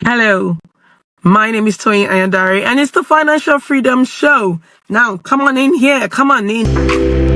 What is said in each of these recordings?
Hello, my name is Toyin Ayandare, and it's the Financial Freedom Show. Now, come on in here, come on in.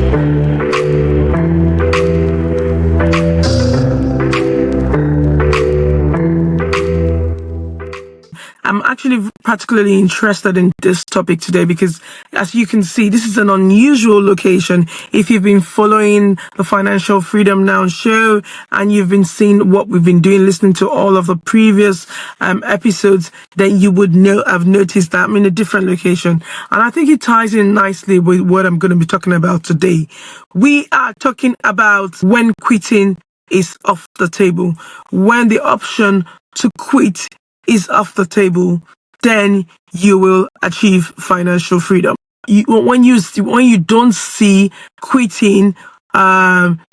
I'm actually particularly interested in this topic today because, as you can see, this is an unusual location. If you've been following the Financial Freedom Now show and you've been seeing what we've been doing, listening to all of the previous episodes, then you would have noticed that I'm in a different location. And I think it ties in nicely with what I'm going to be talking about today. We are talking about when quitting is off the table, when the option to quit is off the table, then you will achieve financial freedom. When you don't see quitting,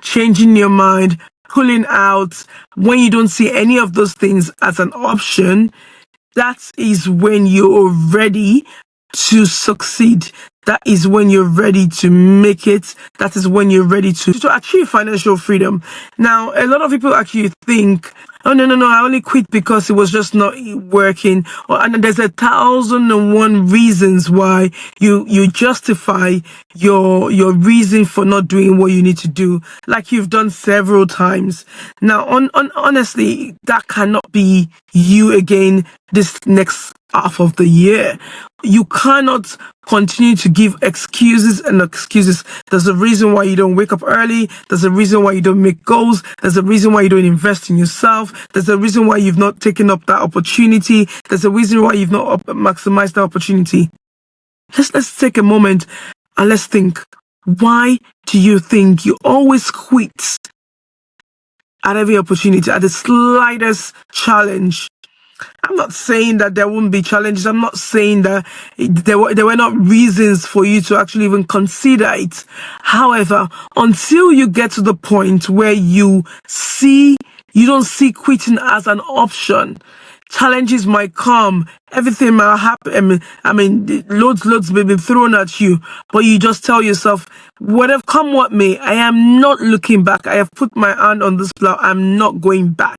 changing your mind, pulling out, when you don't see any of those things as an option, that is when you're ready to succeed. That is when you're ready to make it. That is when you're ready to achieve financial freedom. Now, a lot of people actually think, oh, no, I only quit because it was just not working. And there's 1,001 reasons why you justify your reason for not doing what you need to do, like you've done several times. Now, honestly, that cannot be you again this next half of the year. You cannot continue to give excuses and excuses. There's a reason why you don't wake up early. There's a reason why you don't make goals. There's a reason why you don't invest in yourself. There's a reason why you've not taken up that opportunity. There's a reason why you've not maximized that opportunity. Let's take a moment and let's think. Why do you think you always quit at every opportunity, at the slightest challenge? I'm not saying that there won't be challenges. I'm not saying that there were not reasons for you to actually even consider it. However, until you get to the point where you don't see quitting as an option, challenges might come, everything might happen. I mean, loads may be thrown at you, but you just tell yourself, whatever come what may, I am not looking back. I have put my hand on this plow. I'm not going back.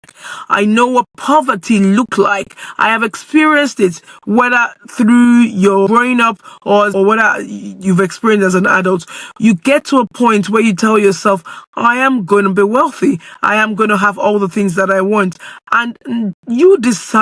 I know what poverty look like. I have experienced it, whether through your growing up or whether you've experienced as an adult. You get to a point where you tell yourself, I am going to be wealthy. I am going to have all the things that I want. And you deciding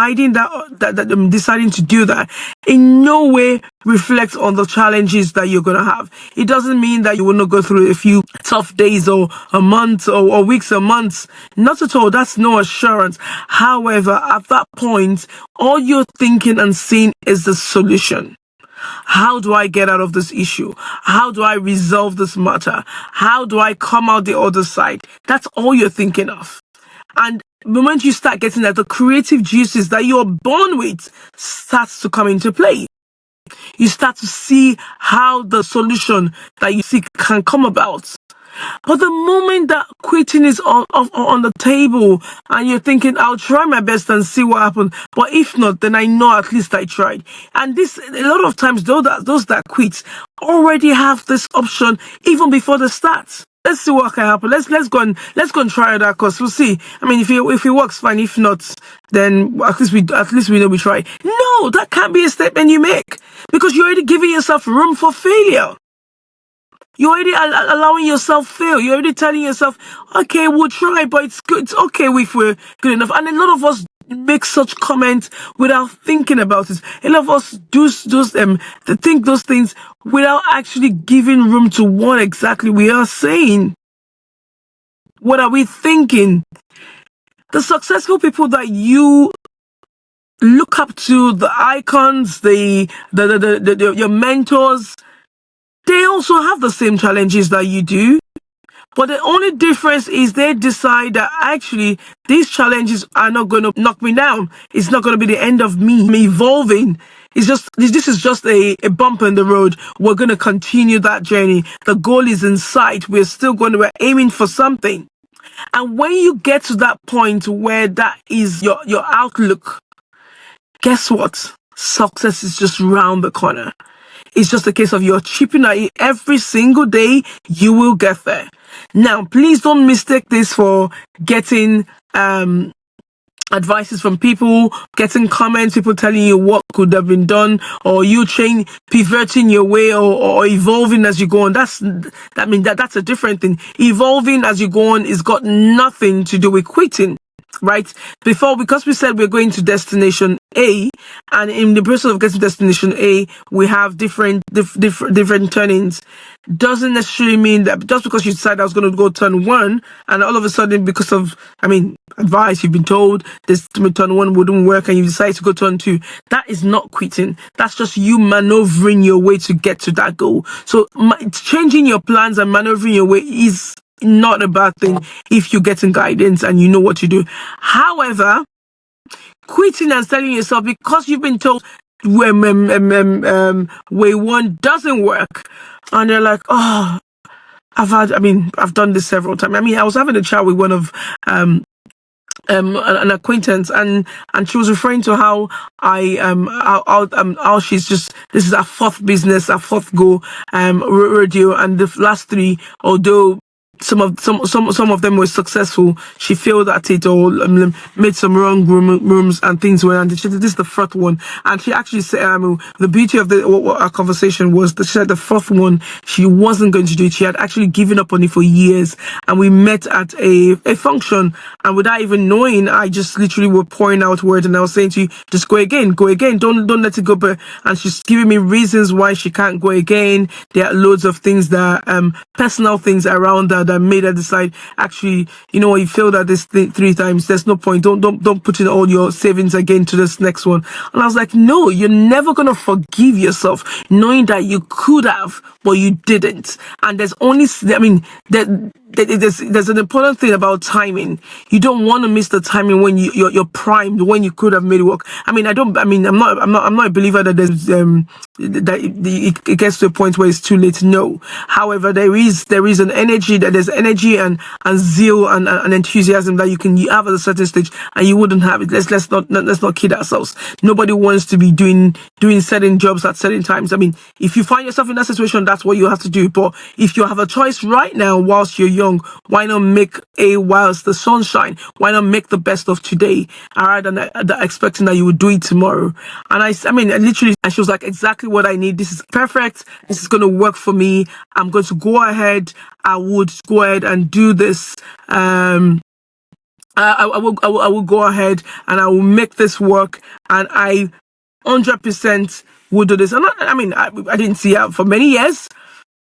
deciding to do that in no way reflects on the challenges that you're going to have. It doesn't mean that you will not go through a few tough days or a month or weeks or months. Not at all. That's no assurance. However, at that point, all you're thinking and seeing is the solution. How do I get out of this issue? How do I resolve this matter? How do I come out the other side? That's all you're thinking of. And the moment you start getting that, the creative juices that you're born with starts to come into play. You start to see how the solution that you seek can come about. But the moment that quitting is on the table and you're thinking, I'll try my best and see what happens, but if not, then I know at least I tried. And this, a lot of times, those that quit already have this option even before the start. Let's see what can happen. Let's go and try that course. We'll see. I mean, if it works, fine. If not, then at least we know we tried. No, that can't be a statement you make because you're already giving yourself room for failure. You're already allowing yourself fail. You're already telling yourself, okay, we'll try, but it's good. It's okay if we're good enough. And a lot of us make such comments without thinking about it. A lot of us think those things without actually giving room to what exactly we are saying. What are we thinking? The successful people that you look up to, the icons, your mentors, they also have the same challenges that you do. But the only difference is they decide that actually these challenges are not going to knock me down. It's not going to be the end of me evolving. This is just a bump in the road. We're going to continue that journey. The goal is in sight. We're aiming for something. And when you get to that point where that is your outlook, guess what? Success is just round the corner. It's just a case of you're chipping at it every single day. You will get there. Now, please don't mistake this for getting advices from people, getting comments, people telling you what could have been done, or you pivoting your way, or evolving as you go on. That's a different thing. Evolving as you go on is got nothing to do with quitting. Right? Because we said we're going to destination A, and in the process of getting to destination A, we have different turnings. Doesn't necessarily mean that just because you decide I was going to go turn one, and all of a sudden, because of, advice you've been told, this turn one wouldn't work, and you decide to go turn two. That is not quitting. That's just you maneuvering your way to get to that goal. So changing your plans and maneuvering your way is not a bad thing if you're getting guidance and you know what to do. However, quitting and telling yourself because you've been told way one doesn't work, and you're like, oh, I've done this several times. I was having a chat with one of an acquaintance, and she was referring to how how she's just, this is her fourth business, her fourth go radio, and the last three, although some of them were successful, she failed at it, or made some wrong rooms and things were, and this is the fourth one. And she actually said the beauty of our conversation was that she said the fourth one she wasn't going to do it. She had actually given up on it for years, and we met at a function, and without even knowing, I just literally were pouring out words, and I was saying to you, just go again, don't let it go. But and she's giving me reasons why she can't go again. There are loads of things that personal things around that made her decide, actually, you know what, you failed at this three times, there's no point, don't put in all your savings again to this next one. And I was like, no, you're never gonna forgive yourself knowing that you could have, but you didn't. And there's only, there's an important thing about timing. You don't want to miss the timing when you're primed, when you could have made it work. I'm not a believer that there's that it gets to a point where it's too late. No. However, there is an energy, that there's energy and zeal and enthusiasm that you have at a certain stage, and you wouldn't have it. Let's not kid ourselves. Nobody wants to be doing certain jobs at certain times. If you find yourself in that situation, that's what you have to do. But if you have a choice right now whilst you're young, why not make whilst the sun shine? Why not make the best of today, rather than expecting that you would do it tomorrow? And I literally, and she was like, exactly what I need. This is perfect. This is going to work for me. I'm going to go ahead. I would go ahead and do this. I will go ahead and I will make this work, and I 100% would do this. And I didn't see her for many years,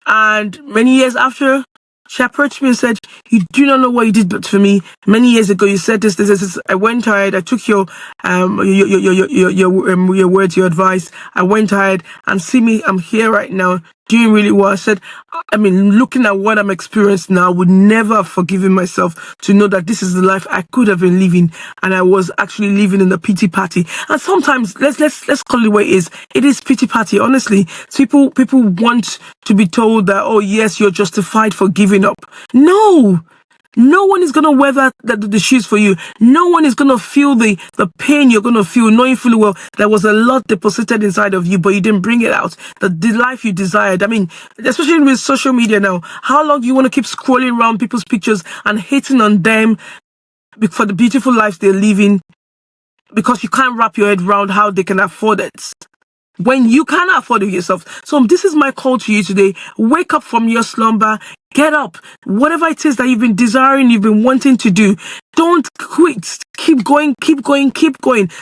and many years after, she approached me and said, you do not know what you did for me. Many years ago, you said this. I went ahead, I took your words, your advice. I went ahead, and see me, I'm here right now, doing really well. I said, looking at what I'm experiencing now, I would never have forgiven myself to know that this is the life I could have been living, and I was actually living in the pity party. And sometimes, let's call it what it is. It is pity party, honestly. People want to be told that, oh yes, you're justified for giving up. No one is going to weather the shoes for you. No one is going to feel the pain you're going to feel, knowing fully well there was a lot deposited inside of you, but you didn't bring it out. The life you desired. Especially with social media now, how long do you want to keep scrolling around people's pictures and hating on them for the beautiful lives they're living, because you can't wrap your head around how they can afford it when you cannot afford it yourself? So this is my call to you today. Wake up from your slumber. Get up. Whatever it is that you've been desiring, you've been wanting to do, don't quit. Keep going.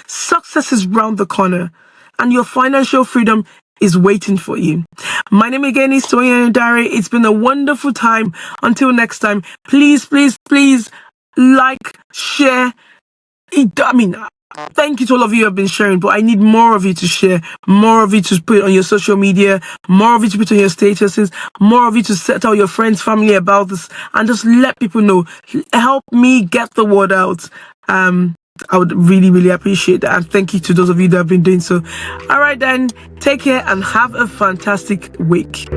Success is round the corner, and your financial freedom is waiting for you. My name again is Toyin Ayandare. It's been a wonderful time. Until next time, please like, share. Thank you to all of you who have been sharing, but I need more of you to share, more of you to put on your social media, more of you to put on your statuses, more of you to tell your friends, family about this, and just let people know. Help me get the word out. I would really appreciate that, and thank you to those of you that have been doing so. All right then, take care and have a fantastic week.